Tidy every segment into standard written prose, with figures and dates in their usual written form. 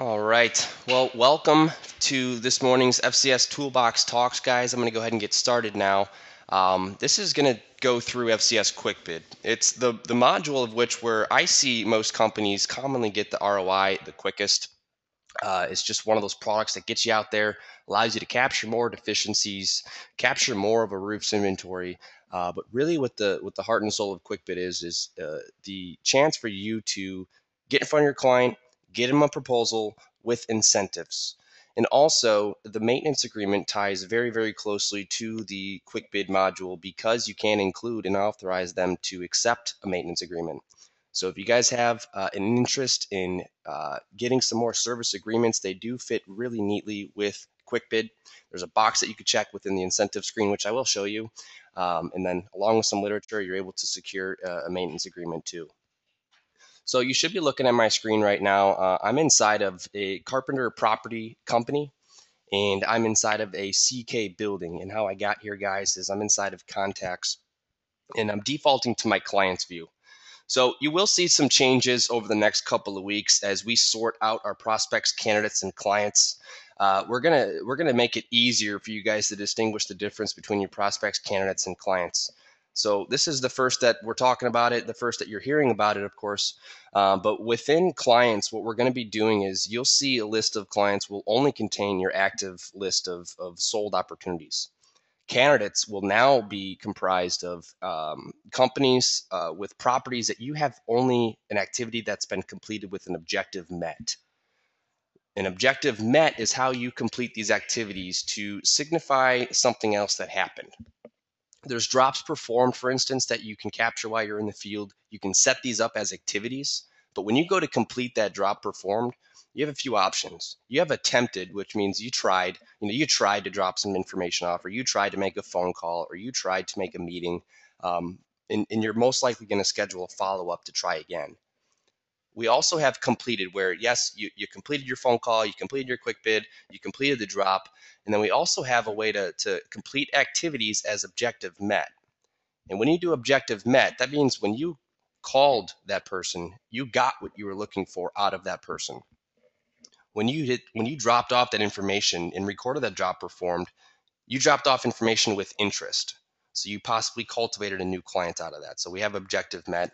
All right. Well, welcome to this morning's FCS Toolbox Talks, guys. I'm going to go ahead and get started now. This is going to go through FCS Qwikbid. It's the module of which where I see most companies commonly get the ROI the quickest. It's just one of those products that gets you out there, allows you to capture more deficiencies, capture more of a roof's inventory. But really, what the heart and soul of Qwikbid is the chance for you to get in front of your client, get them a proposal with incentives. And also, the maintenance agreement ties very, very closely to the Qwikbid module because you can include and authorize them to accept a maintenance agreement. So if you guys have an interest in getting some more service agreements, they do fit really neatly with Qwikbid. There's a box that you could check within the incentive screen, which I will show you. And then along with some literature, you're able to secure a maintenance agreement too. So you should be looking at my screen right now. I'm inside of a carpenter property company, and I'm inside of a CK building. And how I got here, guys, is I'm inside of contacts, and I'm defaulting to my client's view. So you will see some changes over the next couple of weeks as we sort out our prospects, candidates, and clients. We're gonna make it easier for you guys to distinguish the difference between your prospects, candidates, and clients. So this is the first that we're talking about it, the first that you're hearing about it, of course. But within clients, what we're going to be doing is you'll see a list of clients will only contain your active list of sold opportunities. Candidates will now be comprised of companies with properties that you have only an activity that's been completed with an objective met. An objective met is how you complete these activities to signify something else that happened. There's drops performed, for instance, that you can capture while you're in the field. You can set these up as activities, but when you go to complete that drop performed, you have a few options. You have attempted, which means you tried to drop some information off, or you tried to make a phone call, or you tried to make a meeting, and you're most likely going to schedule a follow-up to try again. We also have completed, where yes, you completed your phone call, you completed your Qwikbid, you completed the drop, and then we also have a way to complete activities as objective met. And when you do objective met, that means when you called that person, you got what you were looking for out of that person. When you dropped off that information and recorded that drop performed, you dropped off information with interest. So you possibly cultivated a new client out of that. So we have objective met,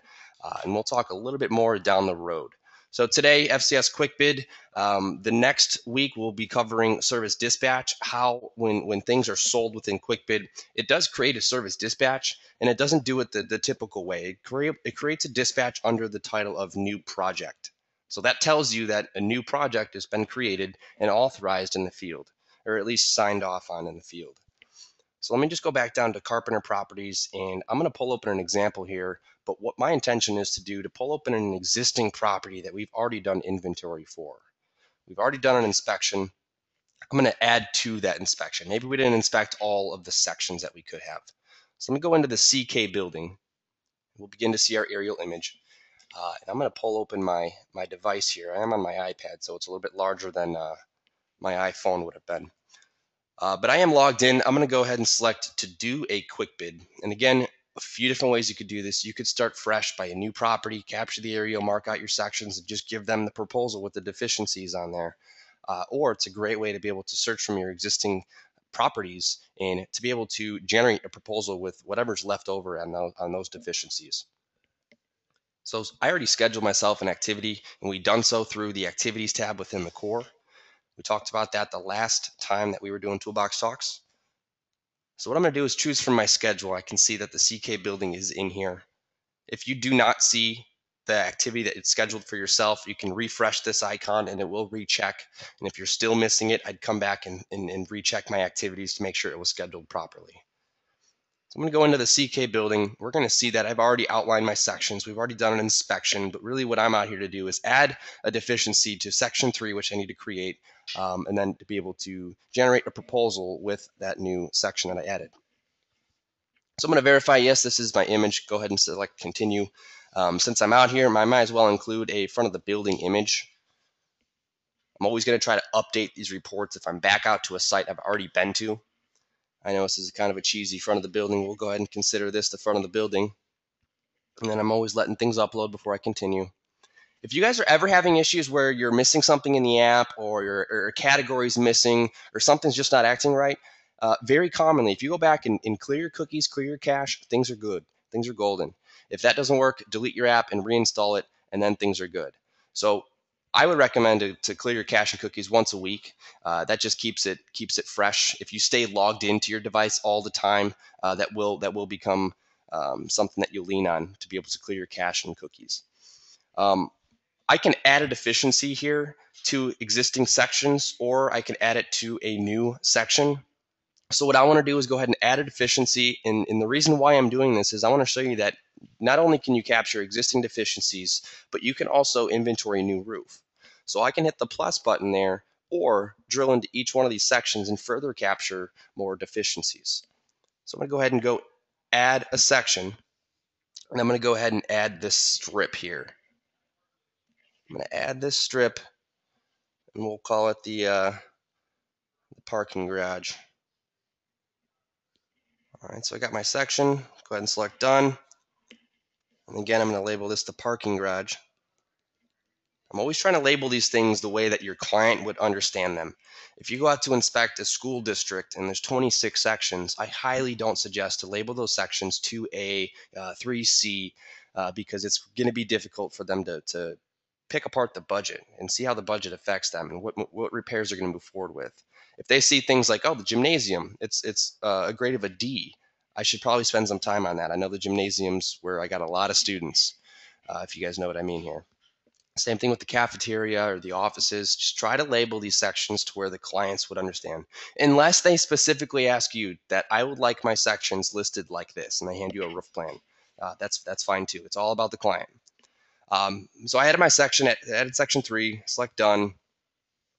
and we'll talk a little bit more down the road. So today, FCS Qwikbid. The next week, we'll be covering service dispatch, how when things are sold within Qwikbid, it does create a service dispatch, and it doesn't do it the typical way. It creates a dispatch under the title of new project. So that tells you that a new project has been created and authorized in the field, or at least signed off on in the field. So let me just go back down to Carpenter Properties, and I'm going to pull open an example here. But what my intention is to pull open an existing property that we've already done inventory for. We've already done an inspection. I'm going to add to that inspection. Maybe we didn't inspect all of the sections that we could have. So let me go into the CK building. We'll begin to see our aerial image. And I'm going to pull open my device here. I am on my iPad, so it's a little bit larger than my iPhone would have been. But I am logged in. I'm going to go ahead and select to do a Qwikbid. And again, a few different ways you could do this. You could start fresh by a new property, capture the aerial, mark out your sections, and just give them the proposal with the deficiencies on there. Or it's a great way to be able to search from your existing properties and to be able to generate a proposal with whatever's left over on those deficiencies. So I already scheduled myself an activity, and we've done so through the activities tab within the core. We talked about that the last time that we were doing Toolbox Talks. So what I'm going to do is choose from my schedule. I can see that the CK building is in here. If you do not see the activity that it's scheduled for yourself, you can refresh this icon and it will recheck. And if you're still missing it, I'd come back and recheck my activities to make sure it was scheduled properly. So I'm going to go into the CK building. We're going to see that I've already outlined my sections. We've already done an inspection, but really what I'm out here to do is add a deficiency to section 3, which I need to create, and then to be able to generate a proposal with that new section that I added. So I'm going to verify, yes, this is my image. Go ahead and select continue. Since I'm out here, I might as well include a front of the building image. I'm always going to try to update these reports if I'm back out to a site I've already been to. I know this is kind of a cheesy front of the building. We'll go ahead and consider this the front of the building. And then I'm always letting things upload before I continue. If you guys are ever having issues where you're missing something in the app, or your category's missing, or something's just not acting right, very commonly, if you go back and clear your cookies, clear your cache, things are good. Things are golden. If that doesn't work, delete your app and reinstall it, and then things are good. So I would recommend to clear your cache and cookies once a week. That just keeps it fresh. If you stay logged into your device all the time, that will become something that you lean on to be able to clear your cache and cookies. I can add a deficiency here to existing sections, or I can add it to a new section. So what I want to do is go ahead and add a deficiency, and the reason why I'm doing this is I want to show you that not only can you capture existing deficiencies, but you can also inventory new roof. So I can hit the plus button there, or drill into each one of these sections and further capture more deficiencies. So I'm going to go ahead and go add a section, and I'm going to go ahead and add this strip here. I'm going to add this strip, and we'll call it the parking garage. All right, so I got my section. Go ahead and select done. And again, I'm going to label this the parking garage. I'm always trying to label these things the way that your client would understand them. If you go out to inspect a school district and there's 26 sections, I highly don't suggest to label those sections 2A, 3C, because it's going to be difficult for them to pick apart the budget and see how the budget affects them and what repairs they're going to move forward with. If they see things like, oh, the gymnasium, it's a grade of a D, I should probably spend some time on that. I know the gymnasium's where I got a lot of students, if you guys know what I mean here. Same thing with the cafeteria or the offices. Just try to label these sections to where the clients would understand. Unless they specifically ask you that I would like my sections listed like this, and they hand you a roof plan. That's fine too. It's all about the client. So I added my section, added section 3, select done.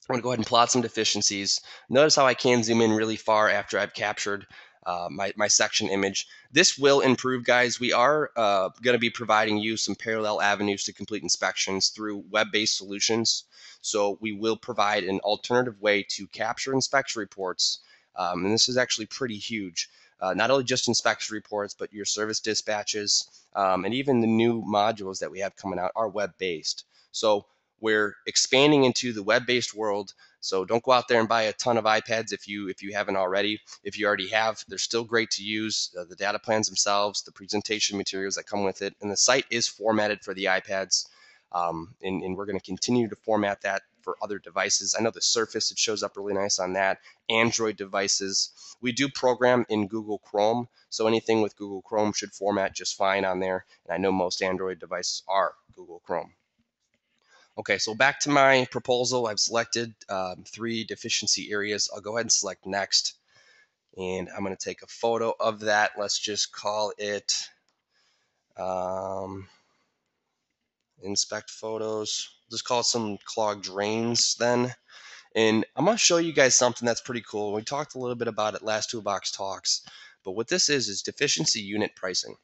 I'm going to go ahead and plot some deficiencies. Notice how I can zoom in really far after I've captured my section image. This will improve, guys. We are going to be providing you some parallel avenues to complete inspections through web-based solutions. So we will provide an alternative way to capture inspection reports. And this is actually pretty huge. Not only just inspection reports, but your service dispatches, and even the new modules that we have coming out are web-based. So we're expanding into the web-based world. So don't go out there and buy a ton of iPads if you haven't already. If you already have, they're still great to use. The data plans themselves, the presentation materials that come with it, and the site is formatted for the iPads. And we're going to continue to format that for other devices. I know the Surface, it shows up really nice on that. Android devices. We do program in Google Chrome, so anything with Google Chrome should format just fine on there. And I know most Android devices are Google Chrome. Okay, so back to my proposal. I've selected 3 deficiency areas. I'll go ahead and select next. And I'm going to take a photo of that. Let's just call it inspect photos. Just call it some clogged drains then. And I'm going to show you guys something that's pretty cool. We talked a little bit about it last Toolbox Talks. But what this is deficiency unit pricing.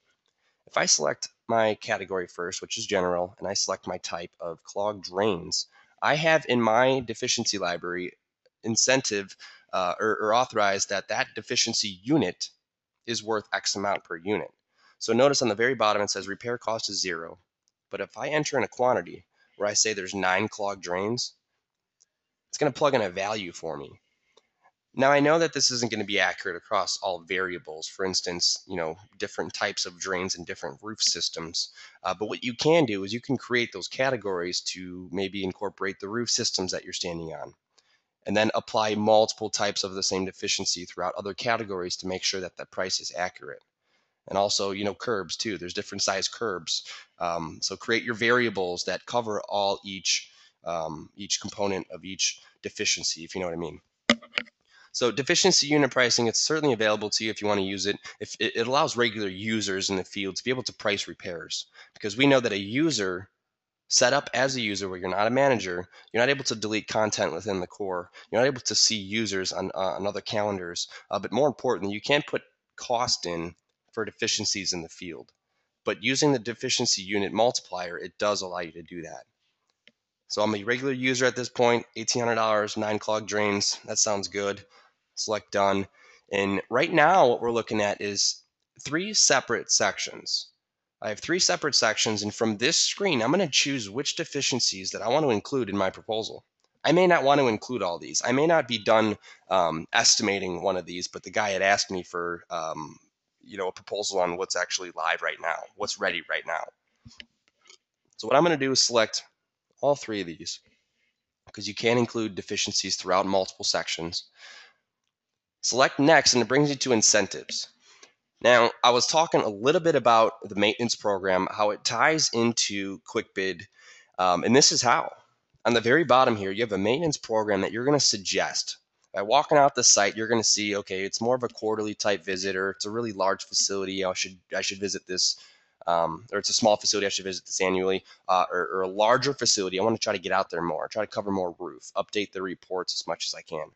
If I select my category first, which is general, and I select my type of clogged drains, I have in my deficiency library incentive or authorized that deficiency unit is worth X amount per unit. So notice on the very bottom it says repair cost is 0. But if I enter in a quantity where I say there's 9 clogged drains, it's going to plug in a value for me. Now I know that this isn't going to be accurate across all variables. For instance, different types of drains and different roof systems. But what you can do is you can create those categories to maybe incorporate the roof systems that you're standing on, and then apply multiple types of the same deficiency throughout other categories to make sure that the price is accurate. And also, curbs too. There's different size curbs. So create your variables that cover each component of each deficiency, if you know what I mean. So deficiency unit pricing, it's certainly available to you if you want to use it. If it allows regular users in the field to be able to price repairs, because we know that a user set up as a user where you're not a manager, you're not able to delete content within the core. You're not able to see users on other calendars. But more importantly, you can't put cost in for deficiencies in the field. But using the deficiency unit multiplier, it does allow you to do that. So I'm a regular user at this point, $1,800, 9 clogged drains. That sounds good. Select done. And right now what we're looking at is 3 separate sections. I have 3 separate sections, and from this screen, I'm going to choose which deficiencies that I want to include in my proposal. I may not want to include all these. I may not be done estimating one of these, but the guy had asked me for a proposal on what's actually live right now, what's ready right now. So what I'm going to do is select all 3 of these, because you can include deficiencies throughout multiple sections. Select next, and it brings you to incentives. Now, I was talking a little bit about the maintenance program, how it ties into Qwikbid, and this is how. On the very bottom here, you have a maintenance program that you're going to suggest. By walking out the site, you're going to see, okay, it's more of a quarterly type visit, or it's a really large facility. I should visit this, or it's a small facility. I should visit this annually, or a larger facility. I want to try to get out there more, try to cover more roof, update the reports as much as I can.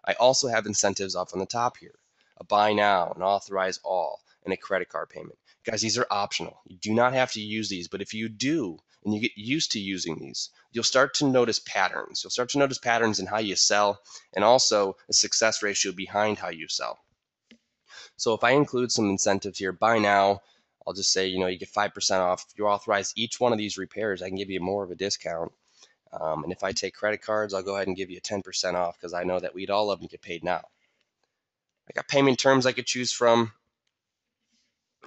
I also have incentives up on the top here: a buy now, an authorize all, and a credit card payment. Guys, these are optional. You do not have to use these, but if you do and you get used to using these, you'll start to notice patterns. You'll start to notice patterns in how you sell, and also a success ratio behind how you sell. So if I include some incentives here, buy now, I'll just say, you get 5% off. If you authorize each one of these repairs, I can give you more of a discount. And if I take credit cards, I'll go ahead and give you 10% off, because I know that we'd all love to get paid now. I got payment terms I could choose from.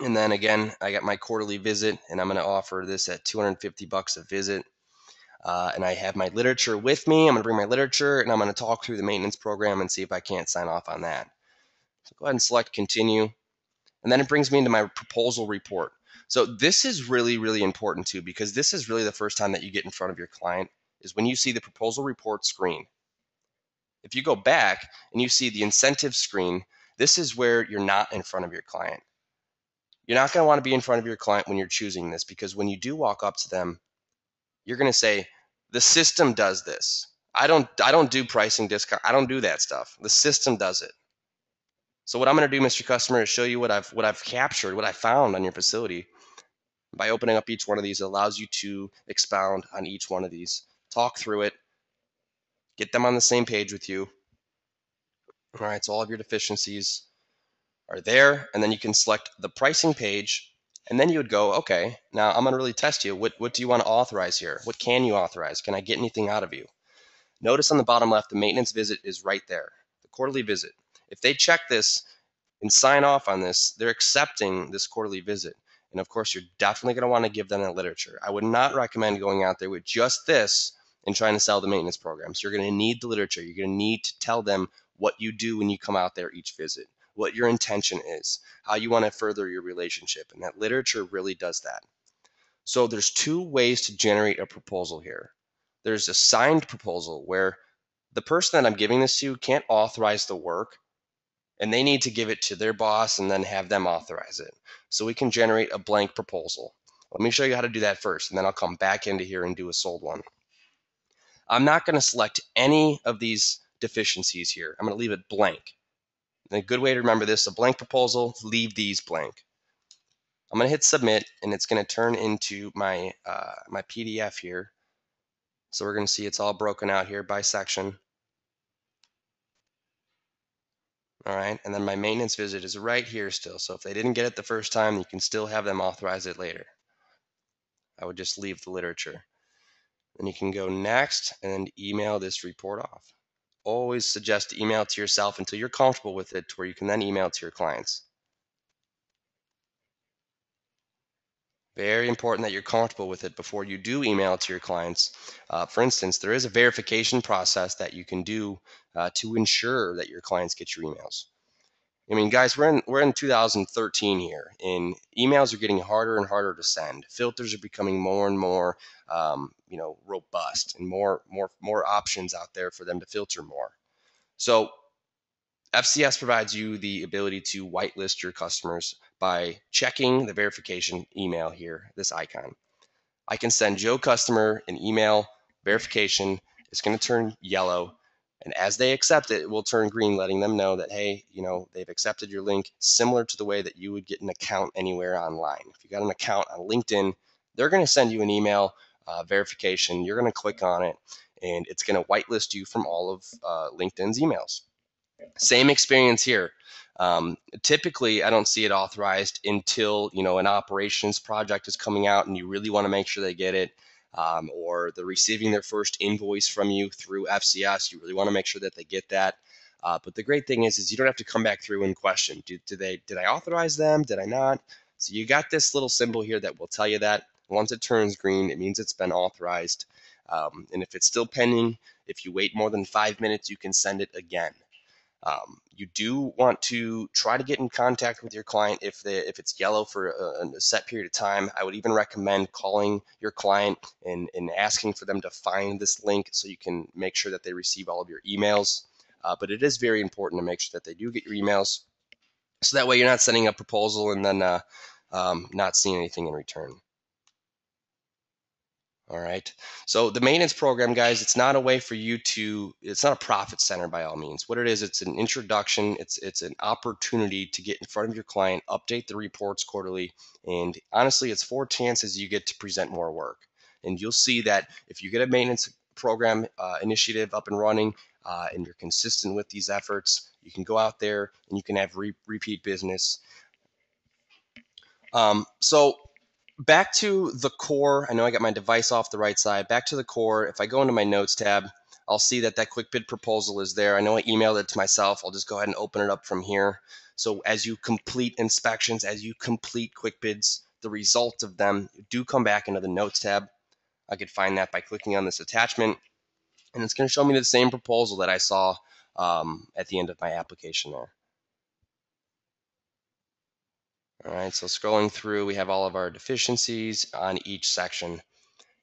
And then again, I got my quarterly visit, and I'm going to offer this at $250 a visit. And I have my literature with me. I'm going to bring my literature, and I'm going to talk through the maintenance program and see if I can't sign off on that. So go ahead and select continue. And then it brings me into my proposal report. So this is really, really important too, because this is really the first time that you get in front of your client, is when you see the proposal report screen. If you go back and you see the incentive screen, this is where you're not in front of your client. You're not going to want to be in front of your client when you're choosing this, because when you do walk up to them, you're going to say, the system does this. I don't do pricing discount. I don't do that stuff. The system does it. So what I'm going to do, Mr. Customer, is show you what I've captured, what I found on your facility. By opening up each one of these, it allows you to expound on each one of these, talk through it, get them on the same page with you. All right, so all of your deficiencies are there, and then you can select the pricing page, and then you would go, okay, now I'm going to really test you. What do you want to authorize here? What can you authorize? Can I get anything out of you? Notice on the bottom left, the maintenance visit is right there, the quarterly visit. If they check this and sign off on this, they're accepting this quarterly visit. And of course, you're definitely going to want to give them that literature. I would not recommend going out there with just this and trying to sell the maintenance program. So you're going to need the literature. You're going to need to tell them what you do when you come out there each visit, what your intention is, how you want to further your relationship. And that literature really does that. So there's 2 ways to generate a proposal here. There's a signed proposal, where the person that I'm giving this to can't authorize the work, and they need to give it to their boss and then have them authorize it. So we can generate a blank proposal. Let me show you how to do that first, and then I'll come back into here and do a sold one. I'm not going to select any of these deficiencies here. I'm going to leave it blank. And a good way to remember this: a blank proposal, leave these blank. I'm going to hit submit, and it's going to turn into my my PDF here. So we're going to see it's all broken out here by section. All right, and then my maintenance visit is right here still. So if they didn't get it the first time, you can still have them authorize it later. I would just leave the literature. Then you can go next and email this report off. Always suggest to email it to yourself until you're comfortable with it, to where you can then email it to your clients. Very important that you're comfortable with it before you do email it to your clients. For instance, there is a verification process that you can do to ensure that your clients get your emails. I mean, guys, we're in 2013 here, and emails are getting harder and harder to send. Filters are becoming more and more, robust, and more options out there for them to filter more. So FCS provides you the ability to whitelist your customers by checking the verification email here, this icon. I can send Joe customer an email verification. It's going to turn yellow. And as they accept it, it will turn green, letting them know that, hey, they've accepted your link, similar to the way that you would get an account anywhere online. If you got an account on LinkedIn, they're going to send you an email verification. You're going to click on it, and it's going to whitelist you from all of LinkedIn's emails. Same experience here. Typically, I don't see it authorized until an operations project is coming out and you really want to make sure they get it, or they're receiving their first invoice from you through FCS. You really want to make sure that they get that. But the great thing is you don't have to come back through and question, did I authorize them? Did I not? So you got this little symbol here that will tell you that. Once it turns green, it means it's been authorized. And if it's still pending, if you wait more than 5 minutes, you can send it again. You do want to try to get in contact with your client if it's yellow for a set period of time. I would even recommend calling your client and asking for them to find this link so you can make sure that they receive all of your emails. But it is very important to make sure that they do get your emails, so that way you're not sending a proposal and then not seeing anything in return. All right. So the maintenance program, guys, it's not a way for you to, it's not a profit center by all means. What it is, it's an introduction. It's an opportunity to get in front of your client, update the reports quarterly. And honestly, it's 4 chances you get to present more work. And you'll see that if you get a maintenance program initiative up and running, and you're consistent with these efforts, you can go out there and you can have repeat business. So back to the core. I know I got my device off the right side. Back to the core. If I go into my notes tab, I'll see that Qwikbid proposal is there. I know I emailed it to myself. I'll just go ahead and open it up from here. So as you complete inspections, as you complete Qwikbids, the results of them do come back into the notes tab. I could find that by clicking on this attachment, and it's going to show me the same proposal that I saw at the end of my application there. All right, so scrolling through, we have all of our deficiencies on each section.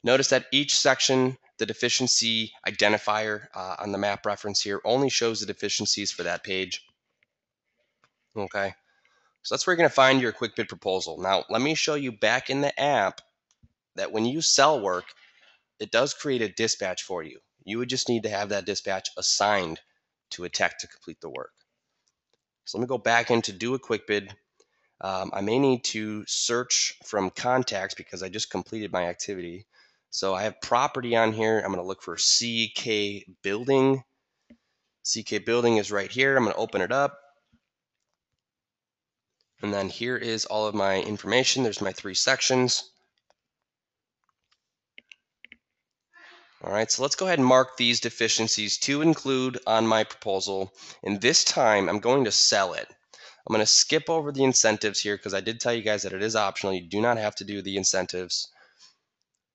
Notice that each section, the deficiency identifier on the map reference here only shows the deficiencies for that page. Okay, so that's where you're going to find your Qwikbid proposal. Now, let me show you back in the app that when you sell work, it does create a dispatch for you. You would just need to have that dispatch assigned to a tech to complete the work. So let me go back into do a Qwikbid. I may need to search from contacts because I just completed my activity. So I have property on here. I'm going to look for CK Building. CK Building is right here. I'm going to open it up. And then here is all of my information. There's my 3 sections. All right, so let's go ahead and mark these deficiencies to include on my proposal. And this time I'm going to sell it. I'm going to skip over the incentives here because I did tell you guys that it is optional. You do not have to do the incentives.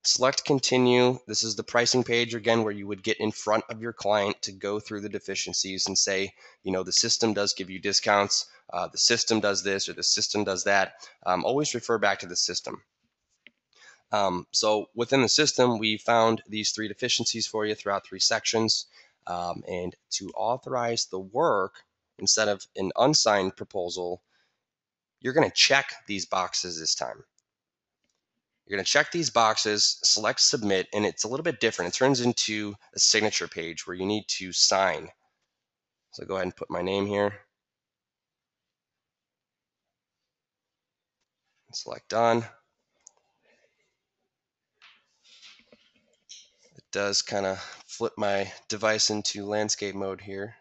Select continue. This is the pricing page again where you would get in front of your client to go through the deficiencies and say, the system does give you discounts, the system does this or the system does that. Always refer back to the system. So within the system, we found these 3 deficiencies for you throughout 3 sections. And to authorize the work, instead of an unsigned proposal, you're going to check these boxes this time. You're going to check these boxes, select submit, and it's a little bit different. It turns into a signature page where you need to sign. So go ahead and put my name here. Select done. It does kind of flip my device into landscape mode here.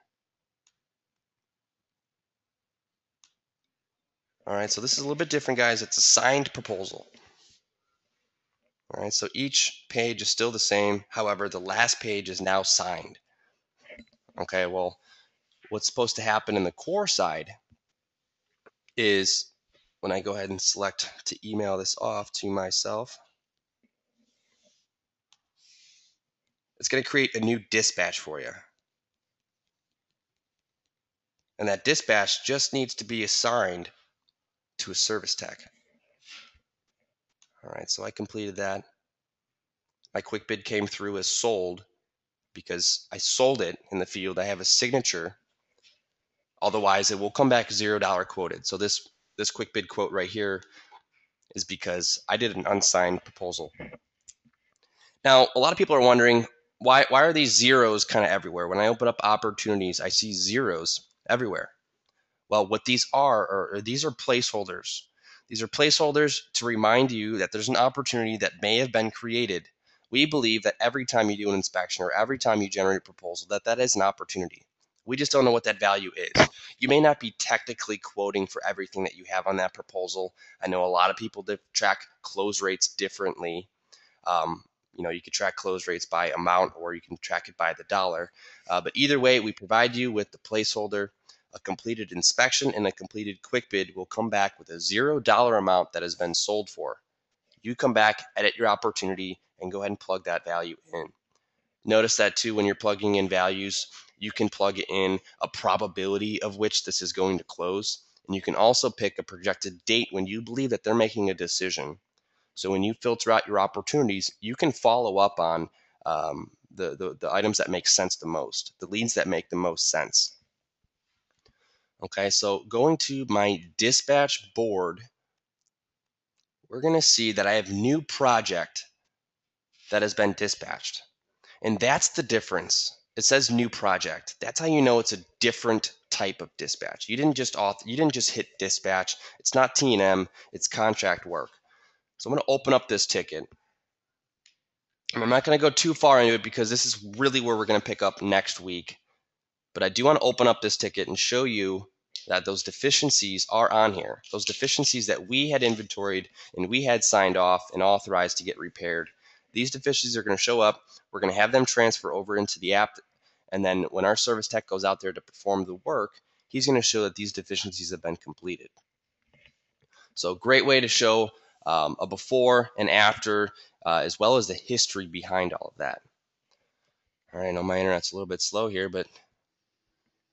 All right, so this is a little bit different, guys. It's a signed proposal. All right, so each page is still the same. However, the last page is now signed. Okay, well, what's supposed to happen in the core side is when I go ahead and select to email this off to myself, it's going to create a new dispatch for you. And that dispatch just needs to be assigned to a service tech. All right, so I completed that. My Qwikbid came through as sold because I sold it in the field. I have a signature. Otherwise, it will come back $0 quoted. So this Qwikbid quote right here is because I did an unsigned proposal. Now, a lot of people are wondering, why are these zeros kind of everywhere? When I open up opportunities, I see zeros everywhere. Well, what these are these are placeholders. These are placeholders to remind you that there's an opportunity that may have been created. We believe that every time you do an inspection or every time you generate a proposal, that is an opportunity. We just don't know what that value is. You may not be technically quoting for everything that you have on that proposal. I know a lot of people that track close rates differently. You could track close rates by amount, or you can track it by the dollar. But either way, we provide you with the placeholder. A completed inspection and a completed quick bid will come back with a $0 amount that has been sold for. You come back, edit your opportunity, and go ahead and plug that value in. Notice that too, when you're plugging in values, you can plug in a probability of which this is going to close. And you can also pick a projected date when you believe that they're making a decision. So when you filter out your opportunities, you can follow up on the items that make sense the most, the leads that make the most sense. Okay, so going to my dispatch board, we're going to see that I have new project that has been dispatched. And that's the difference. It says new project. That's how you know it's a different type of dispatch. You didn't just hit dispatch. It's not T&M, it's contract work. So I'm going to open up this ticket. And I'm not going to go too far into it because this is really where we're going to pick up next week. But I do want to open up this ticket and show you that those deficiencies are on here. Those deficiencies that we had inventoried and we had signed off and authorized to get repaired. These deficiencies are going to show up. We're going to have them transfer over into the app. And then when our service tech goes out there to perform the work, he's going to show that these deficiencies have been completed. So great way to show a before and after, as well as the history behind all of that. All right, I know my internet's a little bit slow here, but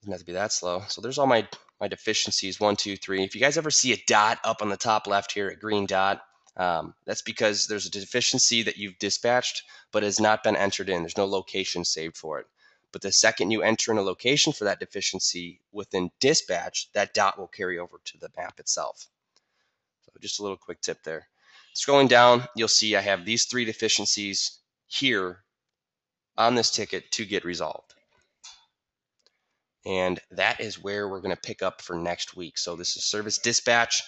doesn't have to be that slow. So there's all my deficiencies, 1, 2, 3. If you guys ever see a dot up on the top left here, a green dot, that's because there's a deficiency that you've dispatched, but has not been entered in. There's no location saved for it. But the second you enter in a location for that deficiency within dispatch, that dot will carry over to the map itself. So just a little quick tip there. Scrolling down, you'll see I have these 3 deficiencies here on this ticket to get resolved. And that is where we're going to pick up for next week. So this is service dispatch.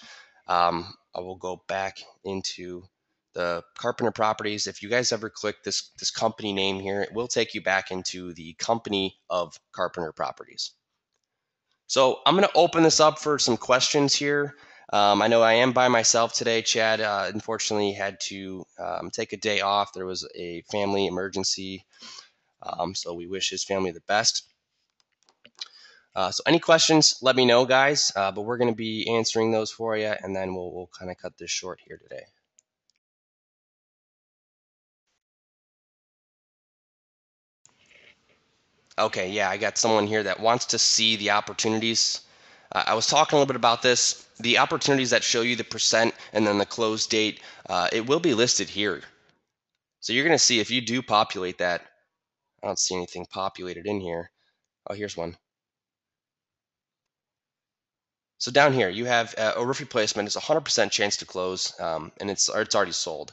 I will go back into the Carpenter Properties. If you guys ever click this company name here, it will take you back into the company of Carpenter Properties. So I'm going to open this up for some questions here. I know I am by myself today. Chad unfortunately had to take a day off. There was a family emergency. So we wish his family the best. So any questions, let me know, guys. But we're going to be answering those for you, and then we'll kind of cut this short here today. Okay, yeah, I got someone here that wants to see the opportunities. I was talking a little bit about this. The opportunities that show you the percent and then the close date, it will be listed here. So you're going to see if you do populate that. I don't see anything populated in here. Oh, here's one. So down here, you have a roof replacement. It's a 100% chance to close, and it's already sold.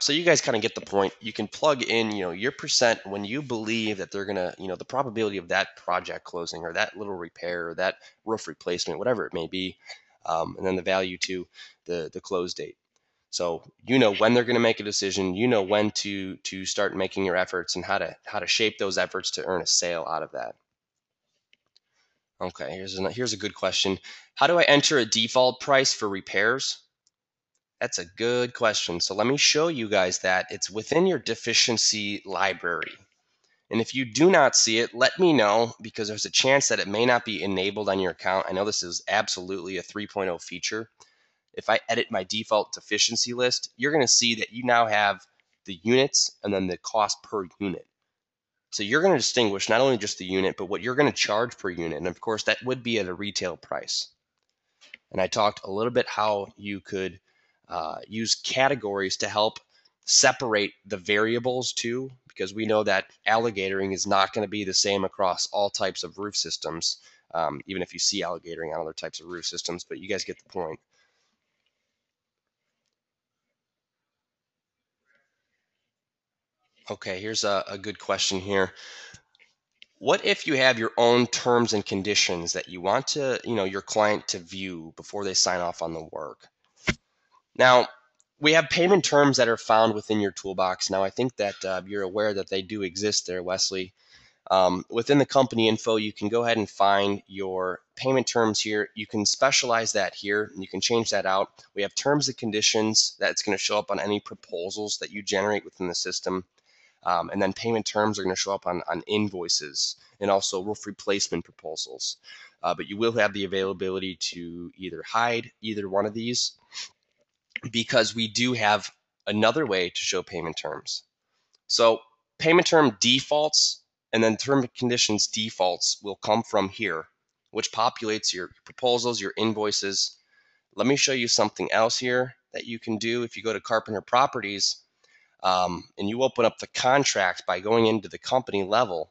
So you guys kind of get the point. You can plug in, your percent when you believe that they're gonna, the probability of that project closing or that little repair or that roof replacement, whatever it may be, and then the value to the close date. So when they're going to make a decision. When to start making your efforts and how to shape those efforts to earn a sale out of that. Okay, here's a good question. How do I enter a default price for repairs? That's a good question. So let me show you guys that. It's within your deficiency library. And if you do not see it, let me know, because there's a chance that it may not be enabled on your account. I know this is absolutely a 3.0 feature. If I edit my default deficiency list, you're going to see that you now have the units and then the cost per unit. So you're going to distinguish not only just the unit, but what you're going to charge per unit. And of course, that would be at a retail price. And I talked a little bit how you could use categories to help separate the variables too, because we know that alligatoring is not going to be the same across all types of roof systems, even if you see alligatoring on other types of roof systems, but you guys get the point. Okay, here's a good question here. What if you have your own terms and conditions that you want to, your client to view before they sign off on the work? Now, we have payment terms that are found within your toolbox. Now, I think that you're aware that they do exist there, Wesley. Within the company info, you can go ahead and find your payment terms here. You can specialize that here, and you can change that out. We have terms and conditions that's going to show up on any proposals that you generate within the system. And then payment terms are going to show up on invoices and also roof replacement proposals. But you will have the availability to either hide either one of these, because we do have another way to show payment terms. So payment term defaults and then term and conditions defaults will come from here, which populates your proposals, your invoices. Let me show you something else here that you can do. If you go to Carpenter Properties, and you open up the contract by going into the company level,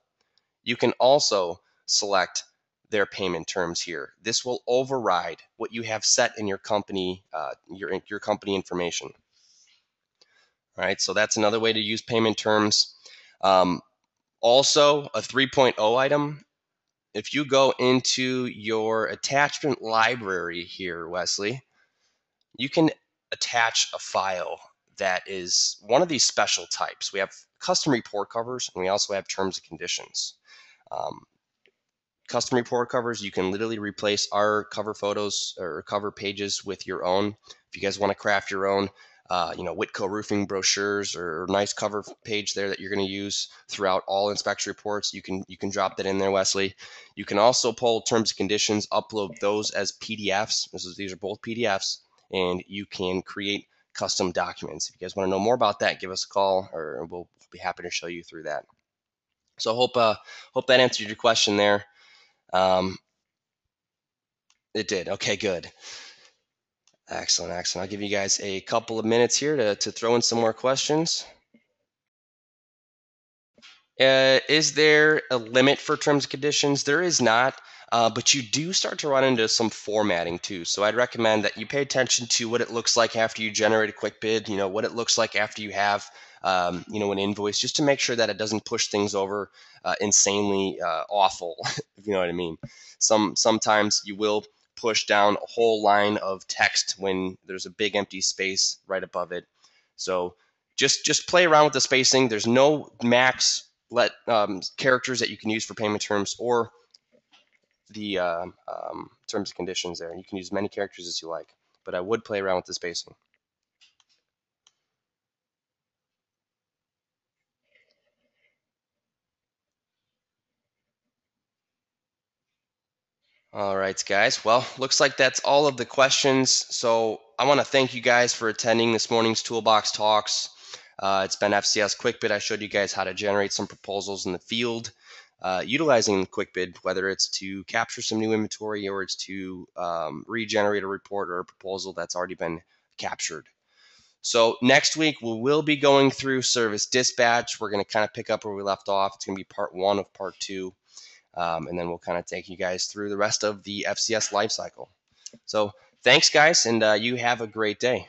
you can also select their payment terms here. This will override what you have set in your company, your company information. All right, so that's another way to use payment terms. Also, a 3.0 item. If you go into your attachment library here, Wesley, you can attach a file that is one of these special types. We have custom report covers, and we also have terms and conditions. Custom report covers, you can literally replace our cover photos or cover pages with your own. If you guys want to craft your own, Whitco roofing brochures or nice cover page there that you're going to use throughout all inspection reports, you can drop that in there, Wesley. You can also pull terms and conditions, upload those as PDFs. These are both PDFs, and you can create custom documents. If you guys want to know more about that, give us a call, or we'll be happy to show you through that. So hope that answered your question there. It did. Okay, good. Excellent, excellent. I'll give you guys a couple of minutes here to throw in some more questions. Is there a limit for terms and conditions? There is not, but you do start to run into some formatting too. So I'd recommend that you pay attention to what it looks like after you generate a quick bid, what it looks like after you have, an invoice, just to make sure that it doesn't push things over insanely awful, if you know what I mean. Sometimes you will push down a whole line of text when there's a big empty space right above it. So just play around with the spacing. There's no max characters that you can use for payment terms or the terms and conditions there. You can use as many characters as you like, but I would play around with the spacing. All right, guys. Well, looks like that's all of the questions. So I want to thank you guys for attending this morning's Toolbox Talks. It's been FCS Qwikbid. I showed you guys how to generate some proposals in the field utilizing Qwikbid, whether it's to capture some new inventory or it's to regenerate a report or a proposal that's already been captured. So next week, we will be going through service dispatch. We're going to kind of pick up where we left off. It's going to be part 1 of part 2. And then we'll kind of take you guys through the rest of the FCS life cycle. So thanks, guys, and you have a great day.